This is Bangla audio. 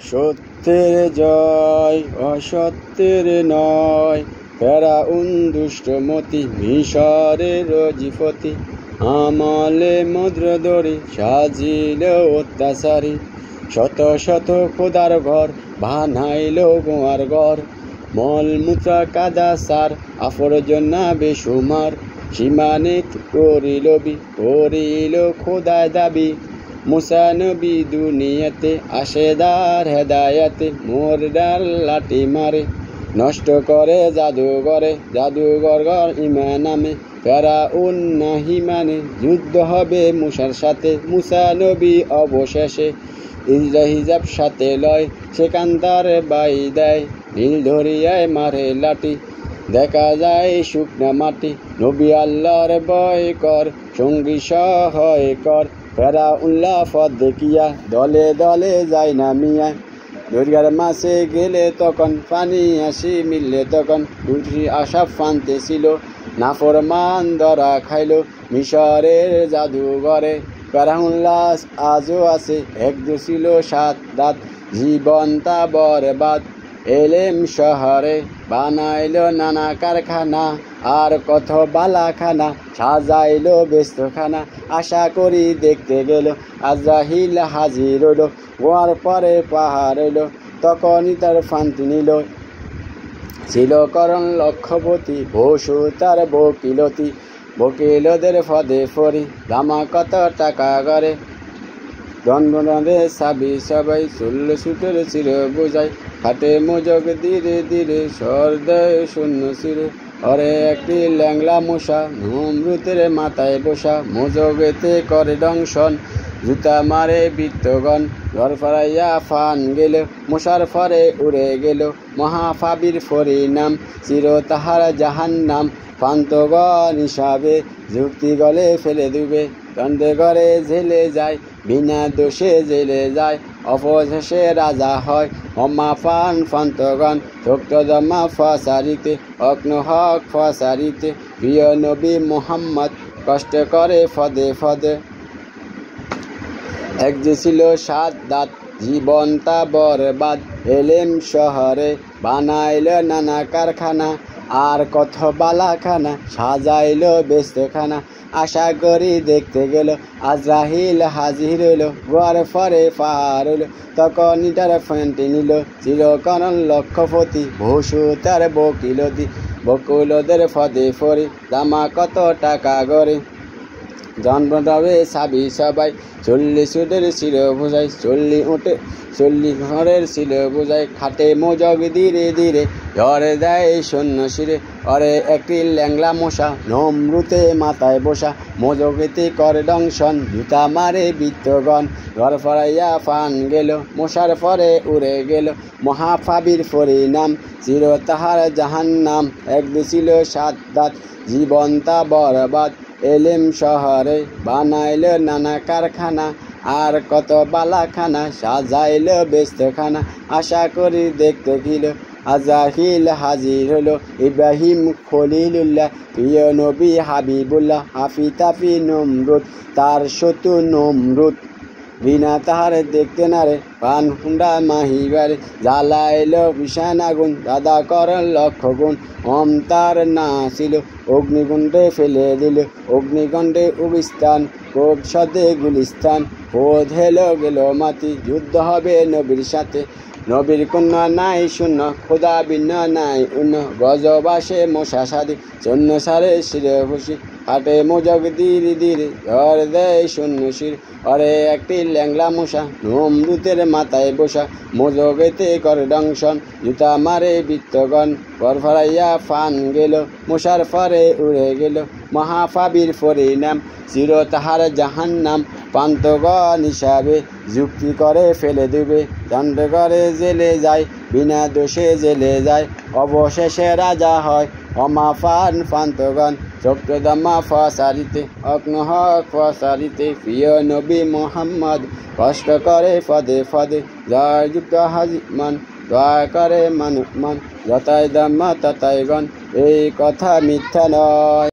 সত্যের জয় অসত্যের নয়, ফেরাউন দুষ্টমতি মিশরের জিফতি, আমলে মুদ্র দড়ি সাজিল অত্যাচারী, শত শত খোদার ঘর বানাইল গোয়ার ঘর, মলমূত্র কাদা সার আফরজনা বেসুমার, সীমানিত করিল খোদায় দাবি, মুসা নবী দুনিয়াতে আসেদার হেদায়াতে, মোরদার লাঠি মারে নষ্ট করে জাদুঘর ইমান নামে, ফেরাউন নাহি মানে যুদ্ধ হবে মুসার সাথে, মুসা নবী অবশেষে হিজাব সাথে লয়, সেখান তার বাই দেয় নীল ধরিয়ায় মারে লাঠি, দেখা যায় শুকনা মাটি, নবী আল্লাহর ভয় কর সঙ্গী সহায় কর, ফেরাউন লাফত দেখিয়া দলে দলে যায় না মিয়া, দরিয়ার মাছে গেলে তখন পানি আসি মিললে তখন, দুটি আশা ফানতে ছিল নাফরমান ধরা খাইল মিশরের জাদুঘরে, ফেরাউন লাশ আজও আছে, একদু ছিল 7 দাঁত, জীবন তা বরবাদ, এলেম শহরে বানাইল নানা কারখানা, আর কত বালাখানা সাজাইল ব্যস্তখানা, আশা করি দেখতে গেল আজরাহিল হাজির হইল, গোয়ার পরে পাহাড় হইল, তখনই তার ফান্তি নিল, ছিল করণ লক্ষ্যপতি বসু তার বকিলদের ফদে ফরি, দামা কত টাকা করে দণ্ডে সাবি সবাই, চুল সুটের চির বোঝাই, খাটে মোজক ধীরে ধীরে সর দেয় শূন্য শিরে, অরে একটি ল্যাংলা মশা নমরুতের মাথায় বসা, মোজগেতে করে দংশন জুতা মারে বৃত্তগণ, ঘর ফরাইয়া ফান গেল মশার ফরে উড়ে গেল, মহাফাবির ফরি নাম চির তাহার জাহান্নাম, ফান্তগণ হিসাবে যুক্তি গলে ফেলে দিবে, দণ্ডে ঘরে জেলে যায় বিনা দোষে জেলে যায়, অপশেষে রাজা হয় অমাফান ফান্তগণ, ভক্তদমা ফসারিতে অগ্ন হক ফসারিতে, প্রিয় নবী মুহাম্মদ কষ্ট করে ফদে ফদে, এক যে ছিল 7 দাঁত, জীবন তা বরবাদ, এলেম শহরে বানাইল নানা কারখানা, আর কত বালাখানা সাজাইল ব্যস্তখানা, আশা করি দেখতে গেল আজরাহিল হাজির হইল, গোয়ার পরে পাহাড় হইল, তখনই তার ফেন্টি নিল, চিরকরণ লক্ষ্যপতি বসু তার বকুলদের ফদে ফরি, দামা কত টাকা গড়ে জন্মটাবে সাবি সবাই, 40 উটের ছিল বোঝাই 40 ঘরের ছিল বোঝাই, খাটে মোজগ ধীরে ধীরে ঝড়ে দেয় শূন্য শিরে, অরে একটি ল্যাংলা মশা নমরুতে মাথায় বসা, মোজগেতে করে দংশন জুতা মারে বৃত্তগণ, ঘর ফরাইয়া ফান গেল মশার পরে উড়ে গেল, মহাফাবির ফরি নাম চির তাহার জাহান্নাম, একদু ছিল 7 দাঁত, জীবন তা বরবাদ, এলেম শহরে বানাইল নানা কারখানা, আর কত বালাখানা সাজাইল ব্যস্তখানা, আশা করি দেখতে গেল আজরাহিল হাজির হলো, ইব্রাহিম খলিলুল্লাহ প্রিয় নবী হাবিবুল্লাহ, হাফি তাফি নমরুদ তার শত্রু নমরুদ, বিনা তাহার দেখতে না রে পান হুন্ডা মাহিবারে, জ্বালাইল ভীষণ আগুন দাদা করেন লক্ষ্য গুণ, তার না ছিল অগ্নিকুণ্ডে ফেলে দিল, অগ্নিকুণ্ডে উবিস্তান কোপ সদে গুলিস্তান, বোধ হেলো গেল মাতি, যুদ্ধ হবে নবীর সাথে, নবীর কন্যা নাই শূন্য খোদা ভিন্ন নাই অন্য, গজবাসে মশা সাদি শূন্য সারে শিরে খুশি, হাটে মোজগ ধীরে ধীরে ঝড় দেয় শূন্য শির, অরে একটি ল্যাংলা মশা নমরুতের মাথায় বসা, মোজগেতে করে দংশন জুতা মারে বৃত্তগণ, ঘর ফরাইয়া ফান গেল মশার পরে উড়ে গেল, মহাফাবির ফরি নাম চির তাহার জাহান্নাম, পান্তগণ হিসাবে যুক্তি করে ফেলে দিবে, দণ্ড করে জেলে যায় বিনা দোষে জেলে যায়, অবশেষে রাজা হয় অমাফান ফান্তগণ, চক্রদামা ফসারিতে অগ্ন হক ফসারিতে, প্রিয় নবী মুহাম্মদ কষ্ট করে ফদে ফদে, জয় যুক্ত হাজিমান দয়া করে মান যতাই দাম্মা ততাই গণ, এই কথা মিথ্যা নয়।